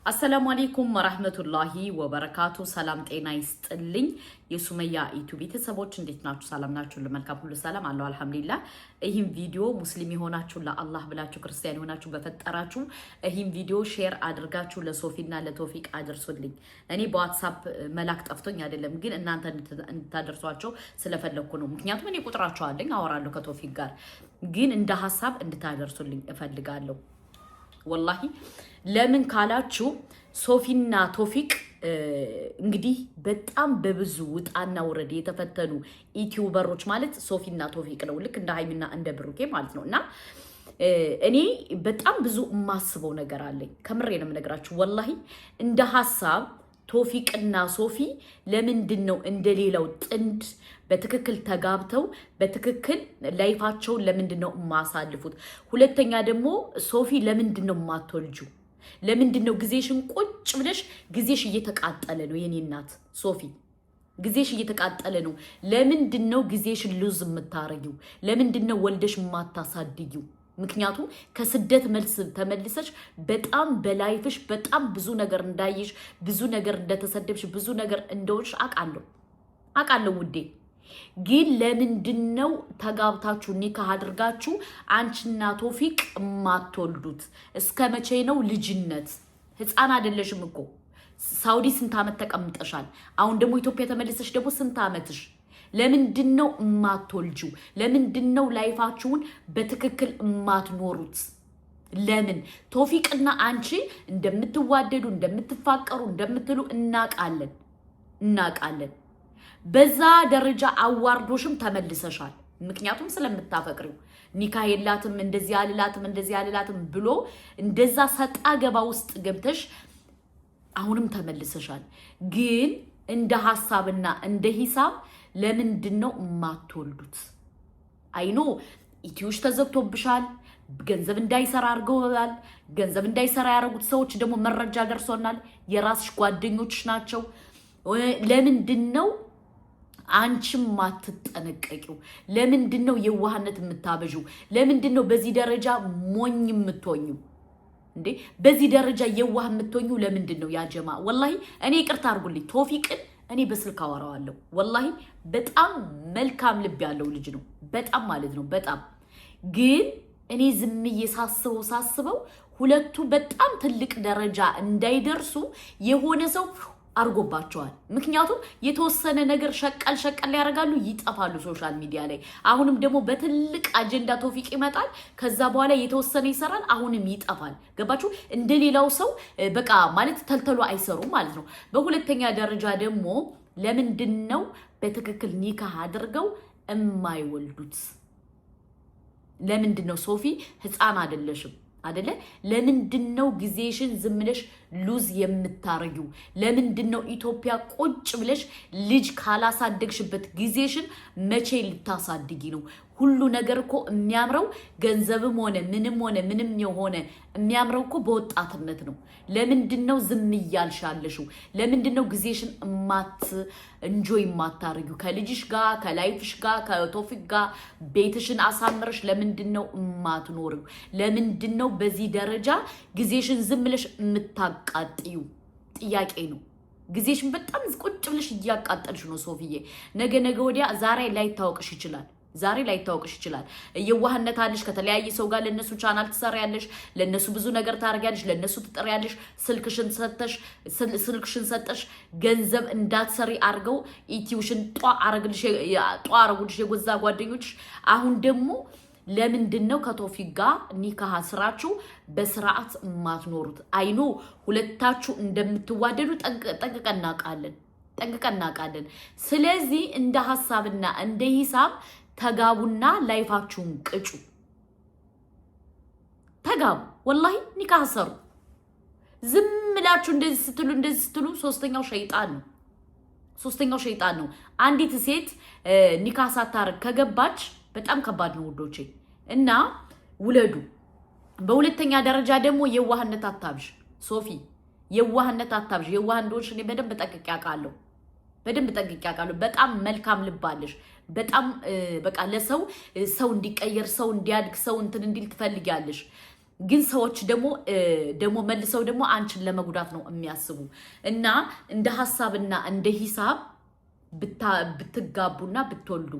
አሰላሙ አለይኩም ወራህመቱላሂ ወበረካቱ። ሰላም ጤና ይስጥልኝ። የሱመያ ኢቱ ቤተሰቦች እንዴት ናችሁ? ሰላም ናችሁ? ለመልካም ሁሉ ሰላም አለው አልহামዱሊላህ። ይህም ቪዲዮ ሙስሊም የሆናችሁ ለአላህ ብላችሁ ክርስቲያን የሆናችሁ በፈጠራችሁ ይህም ቪዲዮ ሼር አድርጋችሁ ለሶፊና ለቶፊቅ አድርሱልኝ። እኔ በዋትስአፕ መላክ ጠፍቶኝ አይደለም፣ ግን እናንተ እንድታደርሷቸው ስለፈለኩ ነው። ምክንያቱም እኔ ቁጥራቸው አለኝ፣ አወራለሁ ከቶፊቅ ጋር፣ ግን እንደ ሐሳብ እንድታደርሱልኝ እፈልጋለሁ። ወላሂ ለምን ካላችሁ ሶፊና ቶፊቅ እንግዲህ በጣም በብዙ ውጣና ወረድ የተፈተኑ ዩቲዩበሮች ማለት ሶፊና ቶፊቅ ነው። ልክ እንደ ሃይሚና እንደ ብሩኬ ማለት ነውና እኔ በጣም ብዙ የማስበው ነገር አለኝ። ከምሬ ነው የምነግራችሁ። ወላሂ እንደ ሐሳብ ቶፊቅና ሶፊ ለምንድነው እንደሌላው ጥንድ በትክክል ተጋብተው በትክክል ላይፋቸውን ለምንድነው ማሳልፉት? ሁለተኛ ደግሞ ሶፊ ለምንድነው ማትወልጁ? ለምንድነው ጊዜሽን ቁጭ ብለሽ ጊዜሽ እየተቃጠለ ነው? የኔ እናት ሶፊ ጊዜሽ እየተቃጠለ ነው። ለምንድነው ጊዜሽን ሉዝ የምታረጊው? ለምንድነው ወልደሽ ማታሳድጊው? ምክንያቱም ከስደት መልስ ተመልሰሽ በጣም በላይፍሽ በጣም ብዙ ነገር እንዳይሽ፣ ብዙ ነገር እንደተሰደብሽ፣ ብዙ ነገር እንደሆንሽ አቃለሁ ውዴ። ግን ለምንድነው ተጋብታችሁ ኒካህ አድርጋችሁ አንቺና ቶፊቅ ማትወልዱት? እስከ መቼ ነው ልጅነት? ህፃን አይደለሽም እኮ። ሳውዲ ስንት ዓመት ተቀምጠሻል? አሁን ደግሞ ኢትዮጵያ ተመልሰሽ ደግሞ ስንት ዓመትሽ? ለምንድነው ማትወልጁ? ለምንድነው ላይፋችሁን በትክክል ማትኖሩት? ለምን? ቶፊቅና አንቺ እንደምትዋደዱ እንደምትፋቀሩ እንደምትሉ እናቃለን። በዛ ደረጃ አዋርዶሽም ተመልሰሻል። ምክንያቱም ስለምታፈቅሪው ኒካህ የላትም እንደዚህ አልላትም ብሎ እንደዛ ሰጣ ገባ ውስጥ ገብተሽ አሁንም ተመልሰሻል። ግን እንደ ሐሳብና እንደ ሂሳብ ለምንድነው ማትወልዱት? አይኖ ኢትዮሽ ተዘግቶብሻል። ገንዘብ እንዳይሰራ አድርገዋል። ገንዘብ እንዳይሰራ ያደረጉት ሰዎች ደግሞ መረጃ ደርሶናል። የራስሽ ጓደኞችሽ ናቸው። ለምንድነው አንቺም ማትጠነቀቂው? ለምንድነው የዋህነት የምታበዡ? ለምንድነው በዚህ ደረጃ ሞኝ የምትሆኙ? እንዴ በዚህ ደረጃ የዋህ የምትሆኙ ለምንድነው? ያጀማ ወላሂ እኔ ይቅርታ አድርጉልኝ። ቶፊቅን እኔ በስልክ አወራዋለሁ። ወላሂ በጣም መልካም ልብ ያለው ልጅ ነው። በጣም ማለት ነው በጣም። ግን እኔ ዝምዬ ሳስበው ሁለቱ በጣም ትልቅ ደረጃ እንዳይደርሱ የሆነ ሰው አርጎባቸዋል። ምክንያቱም የተወሰነ ነገር ሸቀል ያደርጋሉ፣ ይጠፋሉ ሶሻል ሚዲያ ላይ። አሁንም ደግሞ በትልቅ አጀንዳ ቶፊቅ ይመጣል። ከዛ በኋላ የተወሰነ ይሰራል፣ አሁንም ይጠፋል። ገባችሁ? እንደሌላው ሰው በቃ ማለት ተልተሎ አይሰሩም ማለት ነው። በሁለተኛ ደረጃ ደግሞ ለምንድነው በትክክል ኒካህ አድርገው የማይወልዱት? ለምንድነው? ሶፊ ህፃን አይደለሽም አይደለ? ለምንድነው ጊዜሽን ዝም ብለሽ ሉዝ የምታረጊው? ለምንድነው ኢትዮጵያ ቁጭ ብለሽ ልጅ ካላሳደግሽበት ጊዜሽን መቼ ልታሳድጊ ነው? ሁሉ ነገር እኮ የሚያምረው ገንዘብም ሆነ ምንም የሆነ የሚያምረው እኮ በወጣትነት ነው። ለምንድነው ዝም እያልሻለሽው? ለምንድነው ጊዜሽን እንጆይ ማታረጊው? ከልጅሽ ጋር ከላይፍሽ ጋር ከቶፊቅ ጋር ቤትሽን አሳምረሽ ለምንድነው ማትኖሪው? ለምንድነው በዚህ ደረጃ ጊዜሽን ዝም ብለሽ የምታቃጥዩ? ጥያቄ ነው። ጊዜሽን በጣም ቁጭ ብለሽ እያቃጠልሽ ነው ሶፊዬ። ነገ ወዲያ ዛሬ ላይታወቅሽ ይችላል። የዋህነት አለሽ፣ ከተለያየ ሰው ጋር ለነሱ ቻናል ትሰሪያለሽ፣ ለነሱ ብዙ ነገር ታርጊያለሽ፣ ለነሱ ትጥሪያለሽ። ስልክሽን ሰጠሽ ገንዘብ እንዳትሰሪ አርገው ኢትዮሽን አረጉልሽ የጎዛ ጓደኞች። አሁን ደግሞ ለምንድነው ከቶፊቅ ጋር ኒካህ ስራችሁ በስርዓት ማትኖሩት? አይኖ ሁለታችሁ እንደምትዋደዱ ጠንቅቀን እናውቃለን። ስለዚህ እንደ ሐሳብና እንደ ሂሳብ ተጋቡና ላይፋችሁን ቅጩ። ተጋቡ፣ ወላሂ ኒካህ ሰሩ። ዝም ብላችሁ እንደዚህ ስትሉ ሶስተኛው ሸይጣን ነው። አንዲት ሴት ኒካህ ሳታረግ ከገባች በጣም ከባድ ነው ውዶቼ። እና ውለዱ። በሁለተኛ ደረጃ ደግሞ የዋህነት አታብዥ ሶፊ፣ የዋህነት አታብዥ። የዋህ እንደሆንሽ እኔ በደንብ ጠንቅቄ አውቃለሁ። በጣም መልካም ልብ አለሽ። በጣም በቃ ለሰው እንዲቀየር ሰው እንዲያድግ ሰው እንትን እንዲል ትፈልጊያለሽ። ግን ሰዎች ደግሞ መልሰው ደግሞ አንቺን ለመጉዳት ነው የሚያስቡ እና እንደ ሐሳብና እንደ ሂሳብ ብትጋቡና ብትወልዱ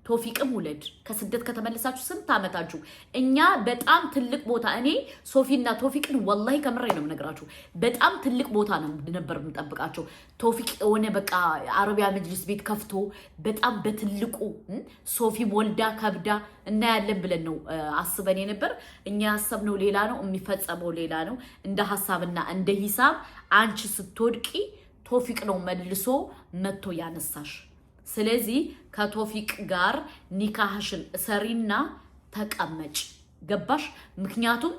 ቶፊቅም ውለድ ከስደት ከተመለሳችሁ ስንት ዓመታችሁ እኛ በጣም ትልቅ ቦታ እኔ ሶፊና ቶፊቅን ወላሂ ከምሬ ነው የምነግራችሁ በጣም ትልቅ ቦታ ነበር የምጠብቃቸው ቶፊቅ የሆነ በቃ አረቢያ መጅሊስ ቤት ከፍቶ በጣም በትልቁ ሶፊም ወልዳ ከብዳ እናያለን ብለን ነው አስበን የነበር እኛ ያሰብነው ሌላ ነው የሚፈጸመው ሌላ ነው እንደ ሐሳብና እንደ ሂሳብ አንቺ ስትወድቂ ቶፊቅ ነው መልሶ መጥቶ ያነሳሽ ስለዚህ ከቶፊቅ ጋር ኒካህሽን ሰሪና ተቀመጭ ገባሽ ምክንያቱም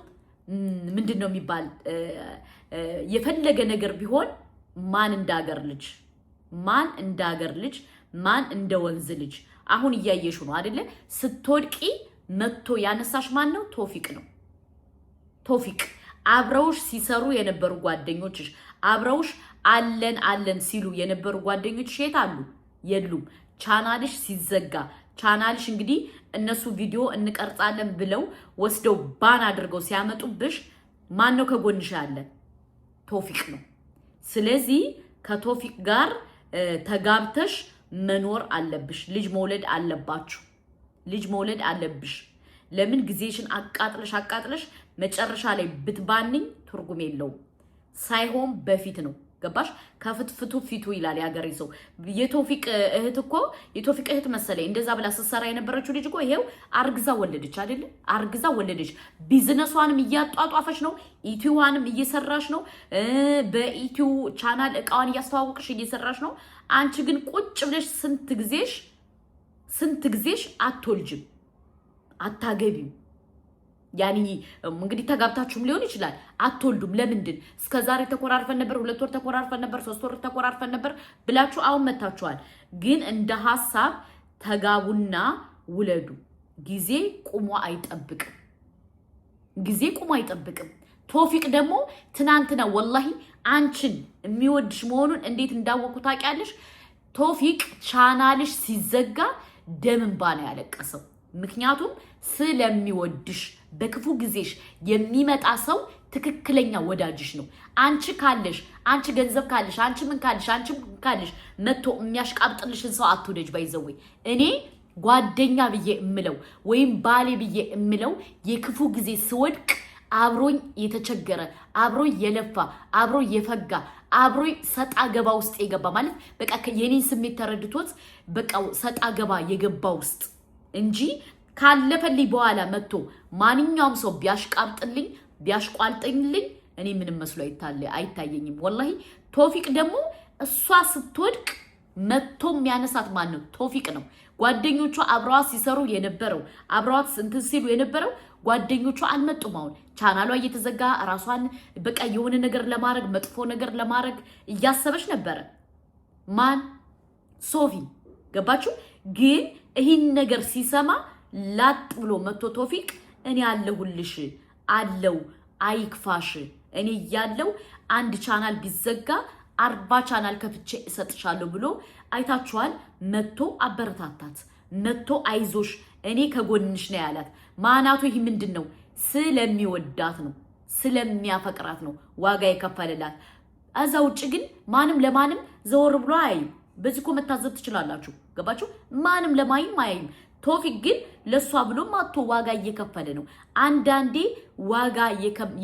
ምንድነው የሚባል የፈለገ ነገር ቢሆን ማን እንዳገር ልጅ ማን እንደወንዝ ልጅ አሁን እያየሽ ነው አይደለ ስትወድቂ መጥቶ ያነሳሽ ማን ነው ቶፊቅ ነው ቶፊቅ አብረውሽ ሲሰሩ የነበሩ ጓደኞችሽ አብረውሽ አለን ሲሉ የነበሩ ጓደኞችሽ የት አሉ የሉም ቻናልሽ ሲዘጋ ቻናልሽ እንግዲህ እነሱ ቪዲዮ እንቀርጻለን ብለው ወስደው ባን አድርገው ሲያመጡብሽ ማን ነው ከጎንሽ ያለ ቶፊቅ ነው ስለዚህ ከቶፊቅ ጋር ተጋብተሽ መኖር አለብሽ ልጅ መውለድ አለብሽ ለምን ጊዜሽን አቃጥለሽ መጨረሻ ላይ ብትባንኝ ትርጉም የለውም ሳይሆን በፊት ነው ገባሽ ከፍትፍቱ ፊቱ ይላል ያገሬ ሰው የቶፊቅ እህት መሰለኝ እንደዛ ብላ ስትሰራ የነበረችው ልጅ እኮ ይሄው አርግዛ ወለደች አይደል አርግዛ ወለደች ቢዝነሷንም እያጧጧፈች ነው ኢትዮዋንም እየሰራሽ ነው በኢትዮ ቻናል እቃዋን እያስተዋወቅሽ እየሰራሽ ነው አንቺ ግን ቁጭ ብለሽ ስንት ጊዜሽ አትወልጅም አታገቢም ያኒ እንግዲህ ተጋብታችሁም ሊሆን ይችላል አትወልዱም ለምንድን እስከዛሬ ተቆራርፈን ነበር 2 ወር ተቆራርፈን ነበር 3 ወር ተቆራርፈን ነበር ብላችሁ አሁን መታችኋል ግን እንደ ሐሳብ ተጋቡና ውለዱ ጊዜ ቁሞ አይጠብቅም ቶፊቅ ደግሞ ትናንትና ወላሂ አንቺን የሚወድሽ መሆኑን እንዴት እንዳወቁ ታውቂያለሽ ቶፊቅ ቻናልሽ ሲዘጋ ደምንባ ነው ያለቀሰው ምክንያቱም ስለሚወድሽ በክፉ ጊዜሽ የሚመጣ ሰው ትክክለኛ ወዳጅሽ ነው አንቺ ገንዘብ ካለሽ አንቺ ምን ካለሽ መጥቶ የሚያሽቃብጥልሽን ሰው አትወደጅ ባይዘው እኔ ጓደኛ ብዬ እምለው ወይም ባሌ ብዬ እምለው የክፉ ጊዜ ስወድቅ አብሮኝ የተቸገረ አብሮኝ የለፋ አብሮኝ የፈጋ አብሮኝ ሰጣ ገባ ውስጥ የገባ ማለት በቃ የኔን ስሜት ተረድቶት በቃ ሰጣ ገባ የገባ ውስጥ እንጂ ካለፈልኝ በኋላ መጥቶ ማንኛውም ሰው ቢያሽቋልጥልኝ እኔ ምንም መስሎ አይታየኝም ወላሂ ቶፊቅ ደግሞ እሷ ስትወድቅ መጥቶ የሚያነሳት ማን ነው ቶፊቅ ነው ጓደኞቿ አብረዋት ሲሰሩ የነበረው አብረዋት እንትን ሲሉ የነበረው ጓደኞቿ አልመጡም አሁን ቻናሏ እየተዘጋ ራሷን በቃ የሆነ ነገር ለማድረግ መጥፎ ነገር ለማድረግ እያሰበች ነበረ ማን ሶፊ ገባችሁ ግን ይህን ነገር ሲሰማ ላጥ ብሎ መጥቶ ቶፊቅ እኔ አለሁልሽ አይክፋሽ እኔ ያለው አንድ ቻናል ቢዘጋ 40 ቻናል ከፍቼ እሰጥሻለሁ ብሎ አይታችኋል መጥቶ አበረታታት መጥቶ አይዞሽ እኔ ከጎንሽ ነው ያላት ማናቱ ይሄ ምንድነው ስለሚወዳት ነው ስለሚያፈቅራት ነው ዋጋ የከፈለላት አዛው ውጭ ግን ማንም ለማንም ዘወር ብሎ አይም በዚህ እኮ መታዘብ ትችላላችሁ ገባችሁ ማንም ለማይም አይም ቶፊቅ ግን ለሷ ብሎ ማጥቶ ዋጋ እየከፈለ ነው አንዳንዴ ዋጋ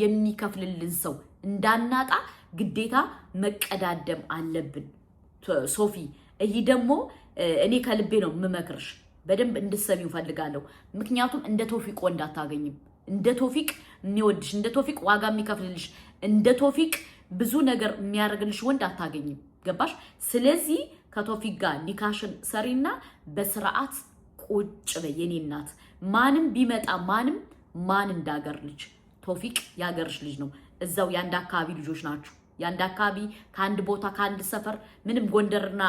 የሚከፍልልን ሰው እንዳናጣ ግዴታ መቀዳደም አለብን ሶፊ እይ ደግሞ እኔ ከልቤ ነው መመክርሽ በደንብ እንድትሰሚው ፈልጋለሁ ምክንያቱም እንደ ቶፊቅ ወንድ አታገኝም እንደ ቶፊቅ የሚወድሽ እንደ ቶፊቅ ዋጋ የሚከፍልልሽ እንደ ቶፊቅ ብዙ ነገር የሚያደርግልሽ ወንድ አታገኝም ገባሽ ስለዚህ ከቶፊቅ ጋር ኒካሽን ሰሪና በስርዓት ቁጭ በየኔ እናት ማንም ቢመጣ ማን እንዳገር ልጅ ቶፊቅ ያገርሽ ልጅ ነው እዛው ያንዳ አካባቢ ልጆች ናችሁ ያንዳ አካባቢ ከአንድ ቦታ ከአንድ ሰፈር ምንም ጎንደርና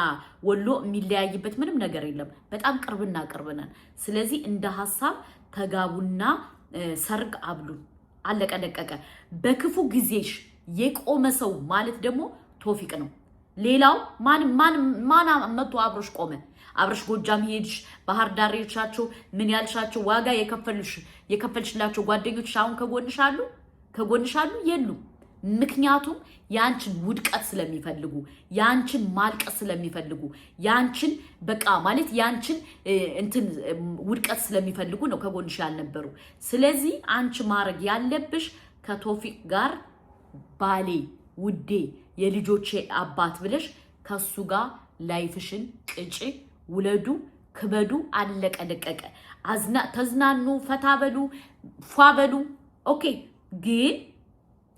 ወሎ የሚለያይበት ምንም ነገር የለም በጣም ቅርብና ቅርብነን ስለዚህ እንደ ሐሳብ ተጋቡና ሰርግ አብሉን አለቀለቀቀ በክፉ ጊዜሽ የቆመ ሰው ማለት ደግሞ ቶፊቅ ነው ሌላው ማን መጥቶ አብሮሽ ቆመ አብረሽ ጎጃም ሄድሽ ባህር ዳር ሄድሻቸው ምን ያልሻቸው ዋጋ የከፈልሽላቸው ጓደኞች አሁን ከጎንሽ አሉ ከጎንሽ አሉ የሉም። ምክንያቱም ያንቺን ውድቀት ስለሚፈልጉ ያንቺን ማልቀስ ስለሚፈልጉ ያንቺን በቃ ማለት ያንቺን እንትን ውድቀት ስለሚፈልጉ ነው ከጎንሽ ያልነበሩ። ስለዚህ አንቺ ማድረግ ያለብሽ ከቶፊቅ ጋር ባሌ ውዴ የልጆቼ አባት ብለሽ ከሱ ጋር ላይፍሽን ቅጪ፣ ውለዱ፣ ክበዱ፣ አለቀ ደቀቀ። ተዝናኑ፣ ፈታ በሉ፣ ፏ በሉ። ኦኬ ግን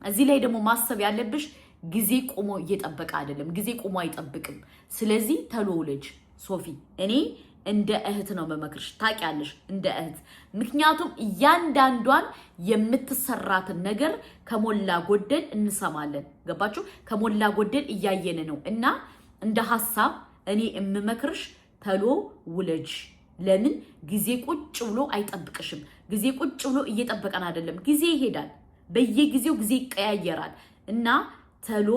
እዚህ ላይ ደግሞ ማሰብ ያለብሽ ጊዜ ቆሞ እየጠበቀ አይደለም። ጊዜ ቆሞ አይጠብቅም። ስለዚህ ተሎለጅ ሶፊ፣ እኔ እንደ እህት ነው መመክርሽ። ታውቂያለሽ፣ እንደ እህት። ምክንያቱም እያንዳንዷን የምትሰራትን ነገር ከሞላ ጎደል እንሰማለን። ገባችሁ? ከሞላ ጎደል እያየን ነው። እና እንደ ሐሳብ እኔ የምመክርሽ ተሎ ውለጅ። ለምን ጊዜ ቁጭ ብሎ አይጠብቅሽም። ጊዜ ቁጭ ብሎ እየጠበቀን አይደለም። ጊዜ ይሄዳል። በየጊዜው ጊዜ ይቀያየራል እና ተሎ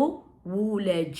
ውለጂ።